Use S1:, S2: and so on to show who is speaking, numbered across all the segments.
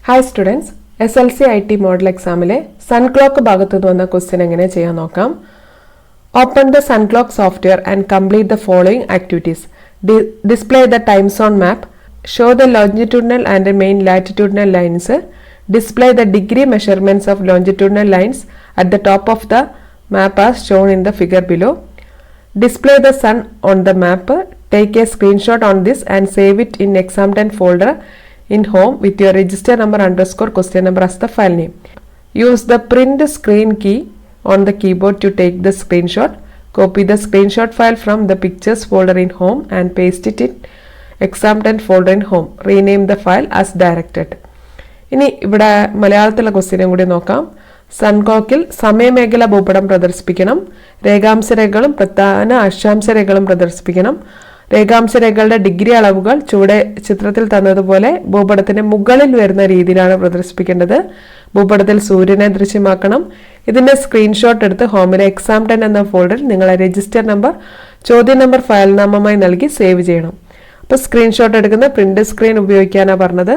S1: Hi students, SLC IT Model Examile Sun Clock ഭാഗത്തു നിന്ന് വന്ന ക്വസ്റ്റ്യൻ എങ്ങനെ ചെയ്യാൻ നോക്കാം. Open the Sun Clock software and complete the following activities. Display the time zone map. Show the longitudinal and the main latitudinal lines. Display the degree measurements of longitudinal lines at the top of the map as shown in the figure below. Display the sun on the map. Take a screenshot on this and save it in exam10 folder in home with your register number underscore question number as the file name. Use the print screen key on the keyboard to take the screenshot. Copy the screenshot file from the pictures folder in home and paste it in exam10 folder in home. Rename the file as directed. ഇനി ഇവിടെ മലയാളത്തിലുള്ള ക്വസ്റ്റ്യനും കൂടി നോക്കാം. സൺക്ലോക്കിൽ സമയമേഖല ഭൂപടം പ്രദർശിപ്പിക്കണം. രേഖാംശരേഖകളും പ്രധാന അക്ഷാംശരേഖകളും പ്രദർശിപ്പിക്കണം. രേഖാംശരേഖകളുടെ degree അളവുകൾ ചുവടെ ചിത്രത്തിൽ തന്നതുപോലെ ഭൂപടത്തിന്റെ മുകളിൽ വരുന്ന രീതിയിലാണ് പ്രദർശിപ്പിക്കേണ്ടത്. ഭൂപടത്തിൽ സൂര്യനെ ദൃശ്യമാക്കണം. ഇതിന്റെ സ്ക്രീൻഷോട്ട് എടുത്ത് ഹോമിലെ exam10 എന്ന ഫോൾഡറിൽ നിങ്ങളെ രജിസ്റ്റർ നമ്പർ ചോദ്യ നമ്പർ ഫയൽ നാമമായി നൽകി സേവ് ചെയ്യണം. അപ്പോൾ സ്ക്രീൻഷോട്ട് എടുക്കുന്ന പ്രിന്റ് സ്ക്രീൻ ഉപയോഗിക്കാനാണ് പറഞ്ഞത്.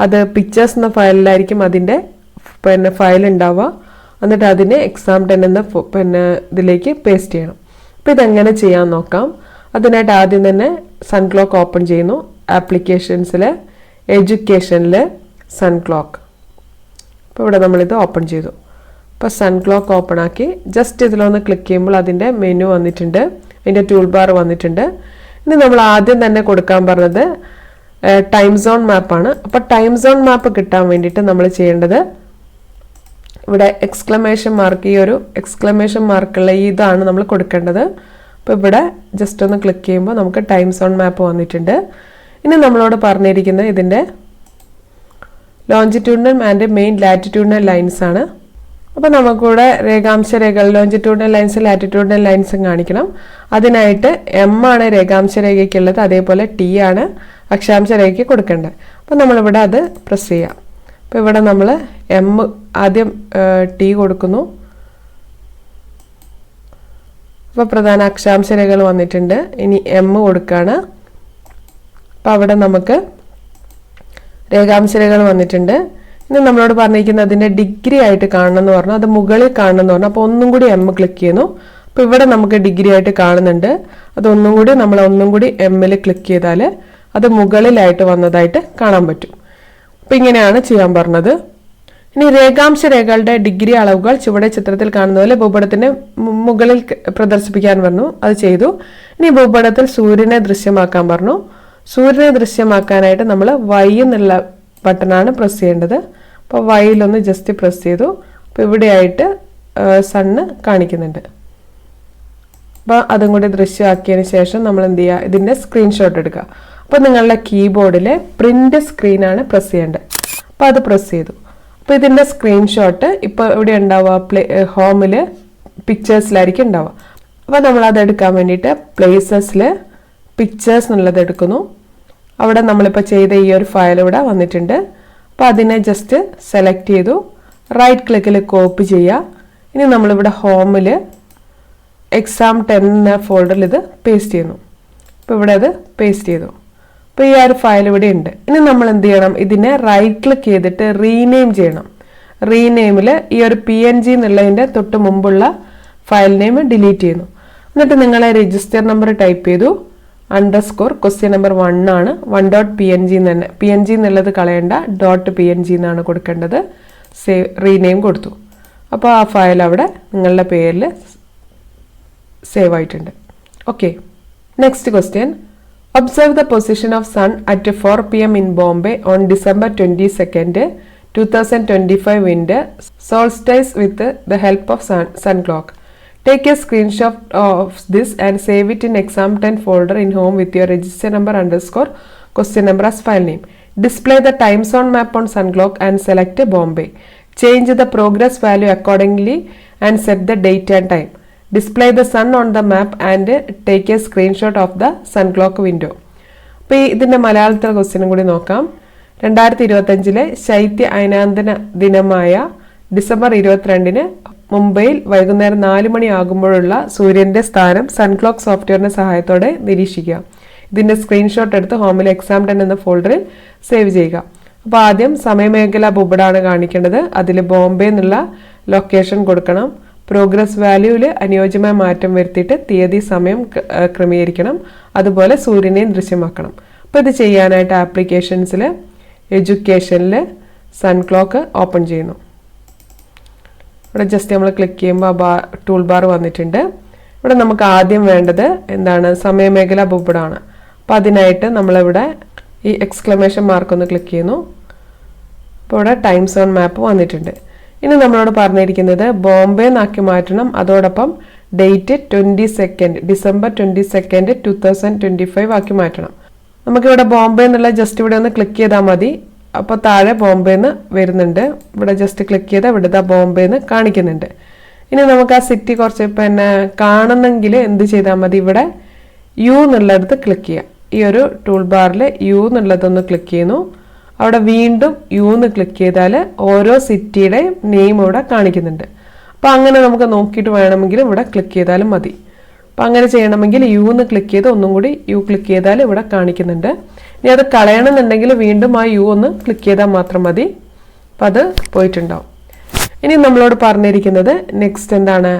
S1: അത് പിക്ചേഴ്സ് എന്ന ഫയലിലായിരിക്കും അതിൻ്റെ ഫയൽ ഉണ്ടാവുക. എന്നിട്ട് അതിനെ exam10 എന്ന ഇതിലേക്ക് പേസ്റ്റ് ചെയ്യണം. അപ്പോൾ ഇതെങ്ങനെ ചെയ്യാൻ നോക്കാം. അതിനായിട്ട് ആദ്യം തന്നെ സൺ ക്ലോക്ക് ഓപ്പൺ ചെയ്യുന്നു. ആപ്ലിക്കേഷൻസിൽ എഡ്യൂക്കേഷനിൽ സൺ ക്ലോക്ക്. അപ്പോൾ ഇവിടെ നമ്മളിത് ഓപ്പൺ ചെയ്തു. അപ്പോൾ സൺ ക്ലോക്ക് ഓപ്പൺ ആക്കി ജസ്റ്റ് ഇതിലൊന്ന് ക്ലിക്ക് ചെയ്യുമ്പോൾ അതിൻ്റെ മെനു വന്നിട്ടുണ്ട്, അതിൻ്റെ ടൂൾ ബാർ വന്നിട്ടുണ്ട്. ഇനി നമ്മൾ ആദ്യം തന്നെ കൊടുക്കാൻ പറഞ്ഞത് ടൈം സോൺ മാപ്പാണ്. അപ്പോൾ ടൈം സോൺ മാപ്പ് കിട്ടാൻ വേണ്ടിയിട്ട് നമ്മൾ ചെയ്യേണ്ടത് ഇവിടെ എക്സ്ക്ലമേഷൻ മാർക്ക്, ഈ ഒരു എക്സ്ക്ലമേഷൻ മാർക്കുള്ള ഇതാണ് നമ്മൾ കൊടുക്കേണ്ടത്. അപ്പോൾ ഇവിടെ ജസ്റ്റ് ഒന്ന് ക്ലിക്ക് ചെയ്യുമ്പോൾ നമുക്ക് ടൈം സോൺ മാപ്പ് വന്നിട്ടുണ്ട്. ഇനി നമ്മളോട് പറഞ്ഞിരിക്കുന്നത് ഇതിൻ്റെ longitudinal and main latitudinal lines ആണ്. അപ്പോൾ നമുക്കിവിടെ രേഖാംശരേഖകൾ ലോഞ്ചിറ്റ്യൂഡിനൽ ലൈൻസും ലാറ്റിറ്റ്യൂഡിനൽ ലൈൻസും കാണിക്കണം. അതിനായിട്ട് എം ആണ് രേഖാംശരേഖയ്ക്കുള്ളത്, അതേപോലെ ടി ആണ് അക്ഷാംശരേഖയ്ക്ക് കൊടുക്കേണ്ടത്. അപ്പോൾ നമ്മളിവിടെ അത് പ്രസ് ചെയ്യാം. അപ്പോൾ ഇവിടെ നമ്മൾ എം ആദ്യം ടി കൊടുക്കുന്നു. അപ്പോൾ പ്രധാന അക്ഷാംശരേഖകൾ വന്നിട്ടുണ്ട്. ഇനി എം കൊടുക്കുകയാണ്. അപ്പോൾ അവിടെ നമുക്ക് രേഖാംശരേഖകൾ വന്നിട്ടുണ്ട്. ഇനി നമ്മളോട് പറഞ്ഞിരിക്കുന്നത് അതിൻ്റെ ഡിഗ്രി ആയിട്ട് കാണണം എന്ന് പറഞ്ഞു, അത് മുകളിൽ കാണണം എന്ന് പറഞ്ഞു. അപ്പോൾ ഒന്നും കൂടി എം ക്ലിക്ക് ചെയ്യുന്നു. അപ്പോൾ ഇവിടെ നമുക്ക് ഡിഗ്രി ആയിട്ട് കാണുന്നുണ്ട്. അതൊന്നും കൂടി നമ്മൾ ഒന്നും കൂടി എമ്മിൽ ക്ലിക്ക് ചെയ്താൽ അത് മുകളിലായിട്ട് വന്നതായിട്ട് കാണാൻ പറ്റും. അപ്പോൾ ഇങ്ങനെയാണ് ചെയ്യാൻ പറഞ്ഞത്. ഇനി രേഖാംശരേഖകളുടെ ഡിഗ്രി അളവുകൾ ചുവടെ ചിത്രത്തിൽ കാണുന്ന പോലെ ഭൂപടത്തിന്റെ മുകളിൽ പ്രദർശിപ്പിക്കാൻ പറഞ്ഞു, അത് ചെയ്തു. ഇനി ഭൂപടത്തിൽ സൂര്യനെ ദൃശ്യമാക്കാൻ പറഞ്ഞു. സൂര്യനെ ദൃശ്യമാക്കാനായിട്ട് നമ്മൾ വൈ എന്നുള്ള ബട്ടണാണ് പ്രസ് ചെയ്യേണ്ടത്. അപ്പോൾ വൈയിലൊന്ന് ജസ്റ്റ് പ്രസ് ചെയ്തു. അപ്പോൾ ഇവിടെയായിട്ട് സണ്ണ് കാണിക്കുന്നുണ്ട്. അപ്പോൾ അതും കൂടി ദൃശ്യമാക്കിയതിന് ശേഷം നമ്മൾ എന്ത് ചെയ്യുക, ഇതിൻ്റെ സ്ക്രീൻഷോട്ട് എടുക്കുക. അപ്പോൾ നിങ്ങളുടെ കീബോർഡിലെ പ്രിന്റ് സ്ക്രീനാണ് പ്രസ് ചെയ്യേണ്ടത്. അപ്പോൾ അത് പ്രസ് ചെയ്തു. അപ്പോൾ ഇതിൻ്റെ സ്ക്രീൻഷോട്ട് ഇപ്പോൾ ഇവിടെ ഉണ്ടാവുക ഹോമിൽ പിക്ചേഴ്സിലായിരിക്കും ഉണ്ടാവുക. അപ്പോൾ നമ്മളത് എടുക്കാൻ വേണ്ടിയിട്ട് പ്ലേസസിൽ പിക്ചേഴ്സ് എന്നുള്ളത് എടുക്കുന്നു. അവിടെ നമ്മളിപ്പോൾ ചെയ്ത ഈ ഒരു ഫയൽ ഇവിടെ വന്നിട്ടുണ്ട്. അപ്പോൾ അതിനെ ജസ്റ്റ് സെലക്ട് ചെയ്തു, റൈറ്റ് ക്ലിക്കിൽ കോപ്പി ചെയ്യുക. ഇനി നമ്മളിവിടെ ഹോമിൽ exam10 എന്ന ഫോൾഡറിൽ ഇത് പേസ്റ്റ് ചെയ്യുന്നു. അപ്പോൾ ഇവിടെ അത് പേസ്റ്റ് ചെയ്തു. അപ്പോൾ ഈ ഒരു ഫയൽ ഇവിടെ ഉണ്ട്. ഇനി നമ്മൾ എന്ത് ചെയ്യണം, ഇതിനെ റൈറ്റ് ക്ലിക്ക് ചെയ്തിട്ട് റീനെയിം ചെയ്യണം. റീനെയിമിൽ ഈ ഒരു PNG എന്നുള്ളതിൻ്റെ തൊട്ട് മുമ്പുള്ള ഫയൽ നെയിം ഡിലീറ്റ് ചെയ്യുന്നു. എന്നിട്ട് നിങ്ങളെ രജിസ്റ്റർ നമ്പർ ടൈപ്പ് ചെയ്തു. അണ്ടർസ്കോർ ക്വസ്റ്റ്യൻ നമ്പർ 1 ആണ്, 1.png തന്നെ, PNG എന്നുള്ളത് കളയേണ്ട, .png എന്നാണ് കൊടുക്കേണ്ടത്. റീനെയിം കൊടുത്തു. അപ്പോൾ ആ ഫയൽ അവിടെ നിങ്ങളുടെ പേരിൽ സേവ് ആയിട്ടുണ്ട്. Okay, next question. Observe the position of sun at 4 p.m. in Bombay on December 22nd, 2025 wind solstice with the help of sun clock. Take a screenshot of this and save it in exam10 folder in home with your register number underscore question number as file name. Display the time zone map on sun clock and select Bombay. Change the progress value accordingly and set the date and time. Display the sun on the map and take a screenshot of the sun clock window. അപ്പോൾ ഇതിൻ്റെ മലയാളത്തിലെ ക്വസ്റ്റ്യനും കൂടി നോക്കാം. 2025 ശൈത്യ അയനാന്തന ദിനമായ December 22 മുംബൈയിൽ വൈകുന്നേരം 4 മണി ആകുമ്പോഴുള്ള സൂര്യൻ്റെ സ്ഥാനം സൺ ക്ലോക്ക് സോഫ്റ്റ്വെയറിൻ്റെ സഹായത്തോടെ നിരീക്ഷിക്കുക. ഇതിൻ്റെ സ്ക്രീൻഷോട്ട് എടുത്ത് ഹോമിൽ exam10 എന്ന ഫോൾഡറിൽ സേവ് ചെയ്യുക. അപ്പോൾ ആദ്യം സമയമേഖല ഭൂപടമാണ് കാണിക്കേണ്ടത്. അതിൽ ബോംബെ എന്നുള്ള ലൊക്കേഷൻ കൊടുക്കണം. പ്രോഗ്രസ് വാല്യൂവിൽ അനുയോജ്യമായ മാറ്റം വരുത്തിയിട്ട് തീയതി സമയം ക്രമീകരിക്കണം. അതുപോലെ സൂര്യനെയും ദൃശ്യമാക്കണം. അപ്പോൾ ഇത് ചെയ്യാനായിട്ട് ആപ്ലിക്കേഷൻസിൽ എഡ്യൂക്കേഷനിൽ സൺ ക്ലോക്ക് ഓപ്പൺ ചെയ്യുന്നു. ഇവിടെ ജസ്റ്റ് നമ്മൾ ക്ലിക്ക് ചെയ്യുമ്പോൾ ടൂൾ ബാർ വന്നിട്ടുണ്ട്. ഇവിടെ നമുക്ക് ആദ്യം വേണ്ടത് എന്താണ്? സമയമേഖല ഭൂപടമാണ്. അപ്പോൾ അതിനായിട്ട് നമ്മളിവിടെ ഈ എക്സ്ക്ലമേഷൻ മാർക്ക് ഒന്ന് ക്ലിക്ക് ചെയ്യുന്നു. അപ്പോൾ ഇവിടെ ടൈം സോൺ മാപ്പ് വന്നിട്ടുണ്ട്. ഇനി നമ്മളോട് പറഞ്ഞിരിക്കുന്നത് ബോംബെ എന്നാക്കി മാറ്റണം. അതോടൊപ്പം ഡേറ്റ് 22 ഡിസംബർ 22, 2025 ആക്കി മാറ്റണം. നമുക്കിവിടെ ബോംബെ എന്നുള്ള ജസ്റ്റ് ഇവിടെ ഒന്ന് ക്ലിക്ക് ചെയ്താൽ മതി. അപ്പോൾ താഴെ ബോംബെ എന്ന് വരുന്നുണ്ട്. ഇവിടെ ജസ്റ്റ് ക്ലിക്ക് ചെയ്താൽ ഇവിടുത്തെ ബോംബെ എന്ന് കാണിക്കുന്നുണ്ട്. ഇനി നമുക്ക് ആ സിറ്റി കുറച്ച് കാണുന്നെങ്കിൽ എന്ത് ചെയ്താൽ മതി? ഇവിടെ യു എന്നുള്ളിടത്ത് ക്ലിക്ക് ചെയ്യാം. ഈ ഒരു ടൂൾ ബാറിൽ യു എന്നുള്ളതൊന്ന് ക്ലിക്ക് ചെയ്യുന്നു. അവിടെ വീണ്ടും യു എന്ന് ക്ലിക്ക് ചെയ്താൽ ഓരോ സിറ്റിയുടെയും നെയിം ഇവിടെ കാണിക്കുന്നുണ്ട്. അപ്പോൾ അങ്ങനെ നമുക്ക് നോക്കിയിട്ട് വേണമെങ്കിൽ ഇവിടെ ക്ലിക്ക് ചെയ്താലും മതി. അപ്പോൾ അങ്ങനെ ചെയ്യണമെങ്കിൽ യു എന്ന് ക്ലിക്ക് ചെയ്ത് ഒന്നും കൂടി യു ക്ലിക്ക് ചെയ്താൽ ഇവിടെ കാണിക്കുന്നുണ്ട്. ഇനി അത് കളയണമെന്നുണ്ടെങ്കിൽ വീണ്ടും ആ യു ഒന്ന് ക്ലിക്ക് ചെയ്താൽ മാത്രം മതി. അപ്പം അത് പോയിട്ടുണ്ടാവും. ഇനി നമ്മളോട് പറഞ്ഞിരിക്കുന്നത് നെക്സ്റ്റ് എന്താണ്?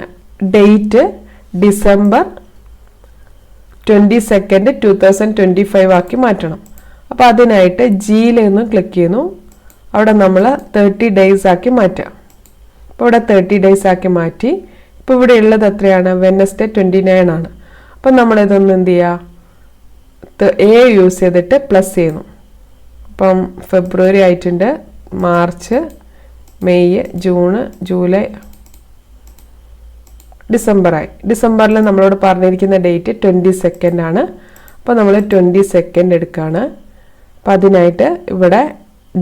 S1: ഡേറ്റ് ഡിസംബർ 22, 2025 ആക്കി മാറ്റണം. അപ്പോൾ അതിനായിട്ട് ജിയിൽ നിന്ന് ക്ലിക്ക് ചെയ്യുന്നു. അവിടെ നമ്മൾ 30 days ആക്കി മാറ്റാം. അപ്പോൾ ഇവിടെ 30 days ആക്കി മാറ്റി. ഇപ്പോൾ ഇവിടെ ഉള്ളത് എത്രയാണ്? വെനസ്ഡേ 29 ആണ്. അപ്പം നമ്മളിതൊന്ന് എന്ത് ചെയ്യുക? എ യൂസ് ചെയ്തിട്ട് പ്ലസ് ചെയ്യുന്നു. അപ്പം ഫെബ്രുവരി ആയിട്ടുണ്ട്, മാർച്ച്, മെയ്, ജൂണ്, ജൂലൈ, ഡിസംബറായി. ഡിസംബറിൽ നമ്മളോട് പറഞ്ഞിരിക്കുന്ന ഡേറ്റ് 22 ആണ്. അപ്പോൾ നമ്മൾ 22 എടുക്കുകയാണ്. അപ്പം അതിനായിട്ട് ഇവിടെ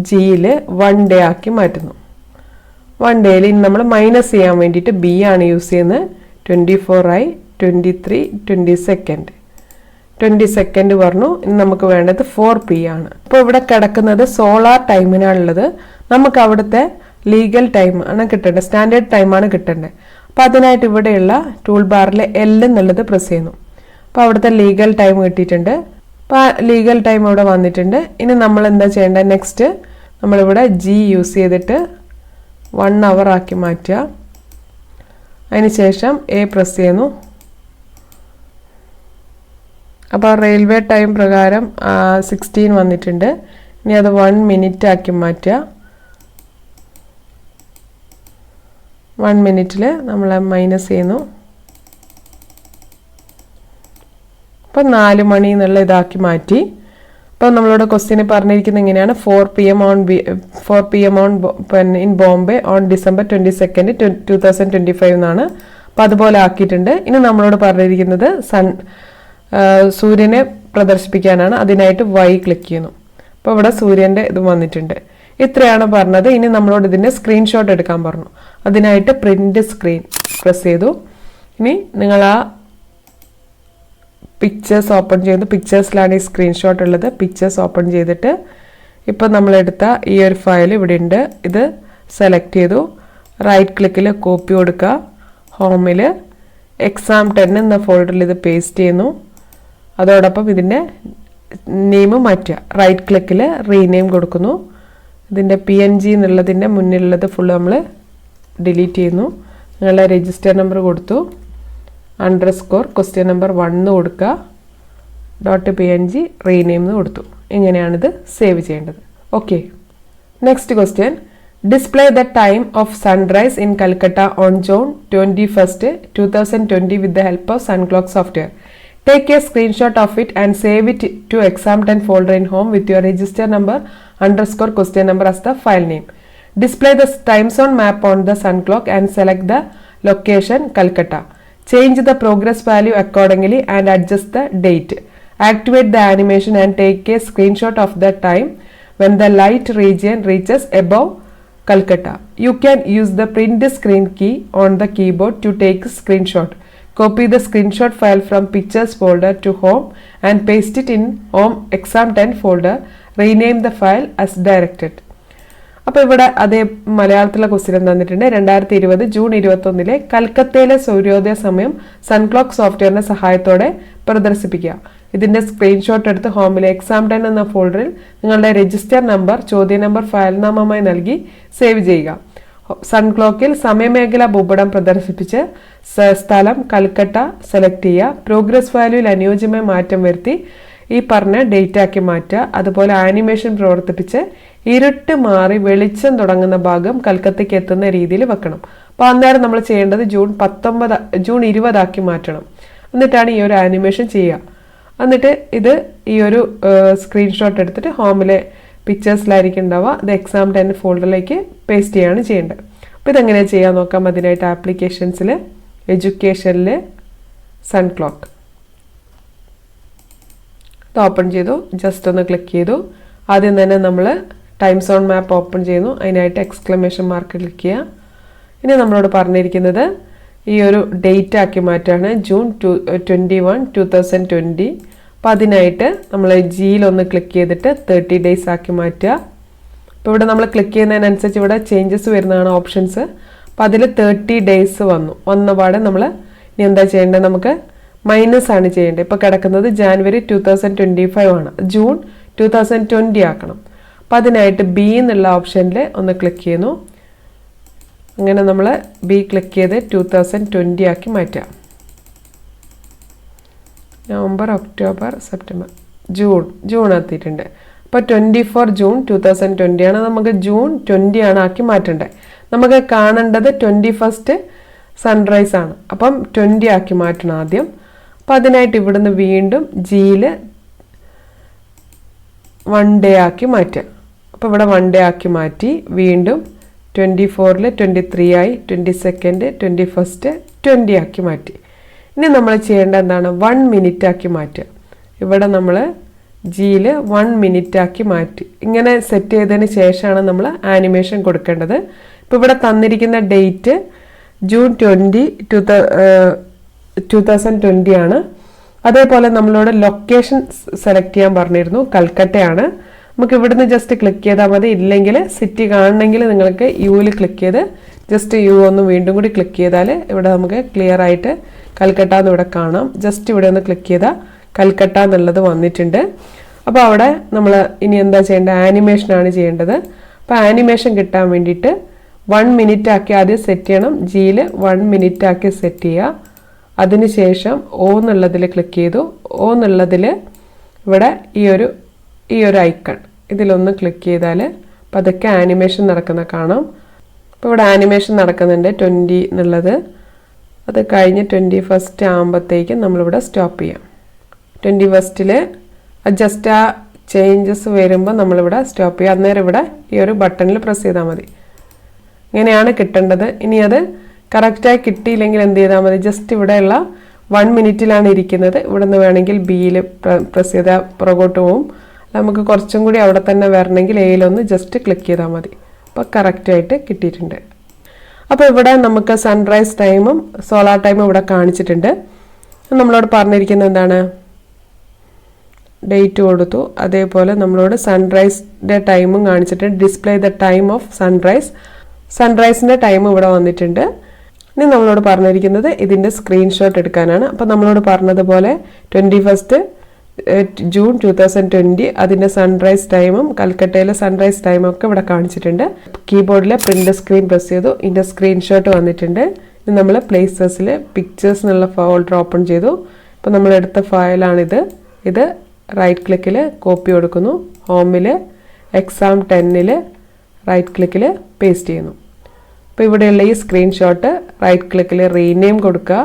S1: ജിയിൽ 1 day ആക്കി മാറ്റുന്നു. 1 ഡേയിൽ ഇനി നമ്മൾ മൈനസ് ചെയ്യാൻ വേണ്ടിയിട്ട് ബി ആണ് യൂസ് ചെയ്യുന്നത്. 24 ആയി, 23, 22 പറഞ്ഞു. ഇനി നമുക്ക് വേണ്ടത് 4 p ആണ്. അപ്പോൾ ഇവിടെ കിടക്കുന്നത് സോളാർ ടൈമിനാണുള്ളത്. നമുക്ക് അവിടുത്തെ ലീഗൽ ടൈം ആണ് കിട്ടേണ്ടത്, സ്റ്റാൻഡേർഡ് ടൈമാണ് കിട്ടേണ്ടത്. അപ്പോൾ അതിനായിട്ട് ഇവിടെയുള്ള ടൂൾ ബാറിൽ എൽ എന്നുള്ളത് പ്രസ് ചെയ്യുന്നു. അപ്പോൾ അവിടുത്തെ ലീഗൽ ടൈം കിട്ടിയിട്ടുണ്ട്. അപ്പോൾ ആ ലീഗൽ ടൈം ഇവിടെ വന്നിട്ടുണ്ട്. ഇനി നമ്മൾ എന്താ ചെയ്യേണ്ടത്? നെക്സ്റ്റ് നമ്മളിവിടെ ജി യൂസ് ചെയ്തിട്ട് 1 hour ആക്കി മാറ്റുക. അതിനുശേഷം എ പ്രസ് ചെയ്യുന്നു. അപ്പോൾ റെയിൽവേ ടൈം പ്രകാരം 16 വന്നിട്ടുണ്ട്. ഇനി അത് 1 minute ആക്കി മാറ്റുക. 1 minute നമ്മൾ മൈനസ് ചെയ്യുന്നു. അപ്പം 4 മണി എന്നുള്ള ഇതാക്കി മാറ്റി. അപ്പോൾ നമ്മളോട് ക്വസ്റ്റ്യന് പറഞ്ഞിരിക്കുന്നത് ഇങ്ങനെയാണ്: 4 PM in Bombay on December 22, 2025 എന്നാണ്. അപ്പോൾ അതുപോലെ ആക്കിയിട്ടുണ്ട്. ഇനി നമ്മളോട് പറഞ്ഞിരിക്കുന്നത് സൂര്യനെ പ്രദർശിപ്പിക്കാനാണ്. അതിനായിട്ട് വൈ ക്ലിക്ക് ചെയ്യുന്നു. അപ്പോൾ ഇവിടെ സൂര്യൻ്റെ ഇത് വന്നിട്ടുണ്ട്. ഇത്രയാണ് പറഞ്ഞത്. ഇനി നമ്മളോട് ഇതിൻ്റെ സ്ക്രീൻഷോട്ട് എടുക്കാൻ പറഞ്ഞു. അതിനായിട്ട് പ്രിന്റ് സ്ക്രീൻ പ്രസ് ചെയ്തു. ഇനി നിങ്ങൾ ആ പിക്ചേഴ്സ് ഓപ്പൺ ചെയ്തു. പിക്ചേഴ്സിലാണ് ഈ സ്ക്രീൻഷോട്ട് ഉള്ളത്. പിക്ചേഴ്സ് ഓപ്പൺ ചെയ്തിട്ട് ഇപ്പോൾ നമ്മളെടുത്ത ഈ ഒരു ഫയൽ ഇവിടെ ഉണ്ട്. ഇത് സെലക്ട് ചെയ്തു. റൈറ്റ് ക്ലിക്കിൽ കോപ്പി കൊടുക്കുക. ഹോമിൽ exam 10 എന്ന ഫോൾഡറിൽ ഇത് പേസ്റ്റ് ചെയ്യുന്നു. അതോടൊപ്പം ഇതിൻ്റെ നെയിം മാറ്റുക. റൈറ്റ് ക്ലിക്കിൽ റീനെയിം കൊടുക്കുന്നു. ഇതിൻ്റെ PNG എന്നുള്ളതിൻ്റെ മുന്നിലുള്ളത് ഫുൾ നമ്മൾ ഡിലീറ്റ് ചെയ്യുന്നു. നിങ്ങളുടെ രജിസ്റ്റർ നമ്പർ കൊടുത്തു. _ ക്വസ്റ്റ്യൻ നമ്പർ 1 കൊടുക്കുക. .png റീനെയിം എന്ന് കൊടുത്തു. ഇങ്ങനെയാണിത് സേവ് ചെയ്യേണ്ടത്. Okay, next question: display the time of sunrise in Calcutta on June 21, 2020 with the help of Sunclock software. Take a screenshot of it and save it to exam 10 folder in home with your register number _ question number as the file name. Display the time zone map on the sun clock and select the location Calcutta. Change the progress value accordingly and adjust the date. Activate the animation and take a screenshot of the time when the light region reaches above Calcutta. You can use the print screen key on the keyboard to take a screenshot. Copy the screenshot file from pictures folder to home and paste it in home exam 10 folder. Rename the file as directed. അപ്പോൾ ഇവിടെ അതേ മലയാളത്തിലെ question തന്നിട്ടുണ്ട്. 2020 June 21 കൽക്കത്തയിലെ സൂര്യോദയ സമയം Sunclock സോഫ്റ്റ്വെയറിന്റെ സഹായത്തോടെ പ്രദർശിപ്പിക്കുക. ഇതിൻ്റെ സ്ക്രീൻഷോട്ട് എടുത്ത് ഹോമിലെ എക്സാം 10 എന്ന ഫോൾഡറിൽ നിങ്ങളുടെ രജിസ്റ്റർ നമ്പർ, ചോദ്യ നമ്പർ ഫയൽ നാമമായി നൽകി സേവ് ചെയ്യുക. സൺ ക്ലോക്കിൽ സമയമേഖല ഭൂപടം പ്രദർശിപ്പിച്ച് സ്ഥലം കൽക്കട്ട സെലക്ട് ചെയ്യുക. പ്രോഗ്രസ് വാല്യൂവിൽ അനുയോജ്യമായ മാറ്റം വരുത്തി ഈ പറഞ്ഞ ഡേറ്റ് ആക്കി മാറ്റുക. അതുപോലെ ആനിമേഷൻ പ്രവർത്തിപ്പിച്ച് ഇരുട്ട് മാറി വെളിച്ചം തുടങ്ങുന്ന ഭാഗം കൽക്കത്തയ്ക്ക് എത്തുന്ന രീതിയിൽ വെക്കണം. അപ്പോൾ അന്നേരം നമ്മൾ ചെയ്യേണ്ടത് ജൂൺ 20 ആക്കി മാറ്റണം. എന്നിട്ടാണ് ഈ ഒരു ആനിമേഷൻ ചെയ്യുക. എന്നിട്ട് ഇത് ഈ ഒരു സ്ക്രീൻഷോട്ട് എടുത്തിട്ട് ഹോമിലെ പിക്ചേഴ്സിലായിരിക്കും ഉണ്ടാവുക. ഇത് എക്സാം 10 ഫോൾഡറിലേക്ക് പേസ്റ്റ് ചെയ്യുകയാണ് ചെയ്യേണ്ടത്. അപ്പോൾ ഇതെങ്ങനെയാണ് ചെയ്യാൻ നോക്കാം. അതിനായിട്ട് ആപ്ലിക്കേഷൻസിൽ എഡ്യൂക്കേഷനിൽ സൺ ക്ലോക്ക് ഇത് ഓപ്പൺ ചെയ്തു. ജസ്റ്റ് ഒന്ന് ക്ലിക്ക് ചെയ്തു. ആദ്യം തന്നെ നമ്മൾ ടൈം സോൺ മാപ്പ് ഓപ്പൺ ചെയ്യുന്നു. അതിനായിട്ട് എക്സ്ക്ലമേഷൻ മാർക്ക് ക്ലിക്ക് ചെയ്യുക. ഇനി നമ്മളോട് പറഞ്ഞിരിക്കുന്നത് ഈ ഒരു ഡേറ്റ് ആക്കി മാറ്റാണ്, ജൂൺ 21, 2020. അപ്പോൾ അതിനായിട്ട് നമ്മൾ ജിയിലൊന്ന് ക്ലിക്ക് ചെയ്തിട്ട് 30 ഡേയ്സ് ആക്കി മാറ്റുക. അപ്പോൾ ഇവിടെ നമ്മൾ ക്ലിക്ക് ചെയ്യുന്നതിനനുസരിച്ച് ഇവിടെ ചേഞ്ചസ് വരുന്നതാണ് ഓപ്ഷൻസ്. അപ്പോൾ അതിൽ 30 ഡേയ്സ് വന്ന പാടെ നമ്മൾ ഇനി എന്താ ചെയ്യേണ്ടത്, നമുക്ക് മൈനസ് ആണ് ചെയ്യേണ്ടത്. ഇപ്പോൾ കിടക്കുന്നത് ജാനുവരി 2025 ആണ്, ജൂൺ 2020 ആക്കണം. അപ്പോൾ അതിനായിട്ട് ബി എന്നുള്ള ഓപ്ഷനിൽ ഒന്ന് ക്ലിക്ക് ചെയ്യുന്നു. അങ്ങനെ നമ്മൾ ബി ക്ലിക്ക് ചെയ്ത് 2020 ആക്കി മാറ്റാം. നവംബർ, ഒക്ടോബർ, സെപ്റ്റംബർ, ജൂൺ എത്തിയിട്ടുണ്ട്. അപ്പോൾ 24 ജൂൺ 2020 ആണ്. നമുക്ക് ജൂൺ 20 ആണ് ആക്കി മാറ്റേണ്ടത്. നമുക്ക് കാണേണ്ടത് 21 സൺറൈസ് ആണ്. അപ്പം 20 ആക്കി മാറ്റണം ആദ്യം. അപ്പോൾ അതിനായിട്ട് ഇവിടുന്ന് വീണ്ടും ജിയിൽ 1 ഡേ ആക്കി മാറ്റുക. അപ്പോൾ ഇവിടെ 1 ഡേ ആക്കി മാറ്റി വീണ്ടും 24-ൽ 23 ആയി, 22nd, 21st 20 ആക്കി മാറ്റി. ഇനി നമ്മൾ ചെയ്യേണ്ട എന്താണ്, 1 മിനിറ്റ് ആക്കി മാറ്റുക. ഇവിടെ നമ്മൾ ജിയിൽ 1 മിനിറ്റ് ആക്കി മാറ്റി. ഇങ്ങനെ സെറ്റ് ചെയ്തതിന് ശേഷമാണ് നമ്മൾ ആനിമേഷൻ കൊടുക്കേണ്ടത്. ഇപ്പോൾ ഇവിടെ തന്നിരിക്കുന്ന ഡേറ്റ് ജൂൺ 2020 ആണ്. അതേപോലെ നമ്മളോട് ലൊക്കേഷൻ സെലക്ട് ചെയ്യാൻ പറഞ്ഞിരുന്നു, കൽക്കട്ടയാണ്. നമുക്ക് ഇവിടുന്ന് ജസ്റ്റ് ക്ലിക്ക് ചെയ്താൽ മതി. ഇല്ലെങ്കിൽ സിറ്റി കാണണമെങ്കിൽ നിങ്ങൾക്ക് യുവിൽ ക്ലിക്ക് ചെയ്ത് ജസ്റ്റ് യു ഒന്ന് വീണ്ടും കൂടി ക്ലിക്ക് ചെയ്താൽ ഇവിടെ നമുക്ക് ക്ലിയർ ആയിട്ട് കൽക്കട്ട എന്ന് ഇവിടെ കാണാം. ജസ്റ്റ് ഇവിടെ ഒന്ന് ക്ലിക്ക് ചെയ്താൽ കൽക്കട്ട എന്നുള്ളത് വന്നിട്ടുണ്ട്. അപ്പോൾ അവിടെ നമ്മൾ ഇനി എന്താ ചെയ്യേണ്ടത്, ആനിമേഷനാണ് ചെയ്യേണ്ടത്. അപ്പോൾ ആനിമേഷൻ കിട്ടാൻ വേണ്ടിയിട്ട് 1 മിനിറ്റ് ആക്കി ആദ്യം സെറ്റ് ചെയ്യണം. ജിയിൽ 1 മിനിറ്റ് ആക്കി സെറ്റ് ചെയ്യുക. അതിനുശേഷം ഓ എന്നുള്ളതിൽ ക്ലിക്ക് ചെയ്തു. ഓ എന്നുള്ളതിൽ ഇവിടെ ഈ ഒരു ഐക്കൺ ഇതിലൊന്ന് ക്ലിക്ക് ചെയ്താൽ അപ്പോൾ അതൊക്കെ ആനിമേഷൻ നടക്കുന്ന കാണാം. അപ്പോൾ ഇവിടെ ആനിമേഷൻ നടക്കുന്നുണ്ട് 20 എന്നുള്ളത്. അത് കഴിഞ്ഞ് 21st ആകുമ്പോഴത്തേക്കും നമ്മളിവിടെ സ്റ്റോപ്പ് ചെയ്യാം. 21st ജസ്റ്റ് ആ ചേഞ്ചസ് വരുമ്പോൾ നമ്മളിവിടെ സ്റ്റോപ്പ് ചെയ്യുക. അന്നേരം ഇവിടെ ഈ ഒരു ബട്ടണിൽ പ്രസ് ചെയ്താൽ മതി. ഇങ്ങനെയാണ് കിട്ടേണ്ടത്. ഇനി അത് കറക്റ്റായി കിട്ടിയില്ലെങ്കിൽ എന്ത് ചെയ്താൽ മതി, ജസ്റ്റ് ഇവിടെയുള്ള 1 മിനിറ്റിലാണ് ഇരിക്കുന്നത്. ഇവിടെ നിന്ന് വേണമെങ്കിൽ ബിയിൽ പ്രസ് ചെയ്താൽ പുറകോട്ട് പോവും. നമുക്ക് കുറച്ചും കൂടി അവിടെ തന്നെ വരണമെങ്കിൽ എയിലൊന്ന് ജസ്റ്റ് ക്ലിക്ക് ചെയ്താൽ മതി. അപ്പോൾ കറക്റ്റായിട്ട് കിട്ടിയിട്ടുണ്ട്. അപ്പോൾ ഇവിടെ നമുക്ക് സൺറൈസ് ടൈമും സോളാർ ടൈമും ഇവിടെ കാണിച്ചിട്ടുണ്ട്. നമ്മളോട് പറഞ്ഞിരിക്കുന്നത് എന്താണ്, ഡേറ്റ് കൊടുത്തു. അതേപോലെ നമ്മളോട് സൺറൈസിൻ്റെ ടൈമും കാണിച്ചിട്ടുണ്ട്. ഡിസ്പ്ലേ ദ ടൈം ഓഫ് സൺറൈസിൻ്റെ ടൈം ഇവിടെ വന്നിട്ടുണ്ട്. ഇനി നമ്മളോട് പറഞ്ഞിരിക്കുന്നത് ഇതിൻ്റെ സ്ക്രീൻഷോട്ട് എടുക്കാനാണ്. അപ്പോൾ നമ്മളോട് പറഞ്ഞതുപോലെ 21 ജൂൺ 2020 അതിൻ്റെ സൺറൈസ് ടൈമും കൽക്കട്ടയിലെ സൺറൈസ് ടൈമും ഒക്കെ ഇവിടെ കാണിച്ചിട്ടുണ്ട്. കീബോർഡിലെ പ്രിൻ്റ് സ്ക്രീൻ പ്രസ് ചെയ്തു. ഇതിൻ്റെ സ്ക്രീൻഷോട്ട് വന്നിട്ടുണ്ട്. ഇനി നമ്മൾ പ്ലേസസിൽ പിക്ചേഴ്സ് എന്നുള്ള ഫോൾഡർ ഓപ്പൺ ചെയ്തു. ഇപ്പോൾ നമ്മളെടുത്ത ഫയലാണിത്. ഇത് റൈറ്റ് ക്ലിക്കിൽ കോപ്പി കൊടുക്കുന്നു. ഹോമിൽ എക്സാം 10-ൽ റൈറ്റ് ക്ലിക്കിൽ പേസ്റ്റ് ചെയ്യുന്നു. അപ്പോൾ ഇവിടെയുള്ള ഈ സ്ക്രീൻഷോട്ട് റൈറ്റ് ക്ലിക്കിൽ റീനെയിം കൊടുക്കുക.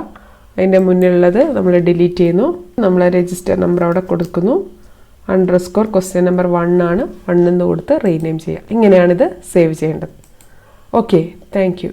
S1: അതിൻ്റെ മുന്നിലുള്ളത് നമ്മൾ ഡിലീറ്റ് ചെയ്യുന്നു. നമ്മൾ രജിസ്റ്റർ നമ്പർ അവിടെ കൊടുക്കുന്നു. _ നമ്പർ 1 ആണ്. 1 എന്ന് കൊടുത്ത് റീനെയിം ചെയ്യുക. ഇങ്ങനെയാണിത് സേവ് ചെയ്യേണ്ടത്. Okay, thank you.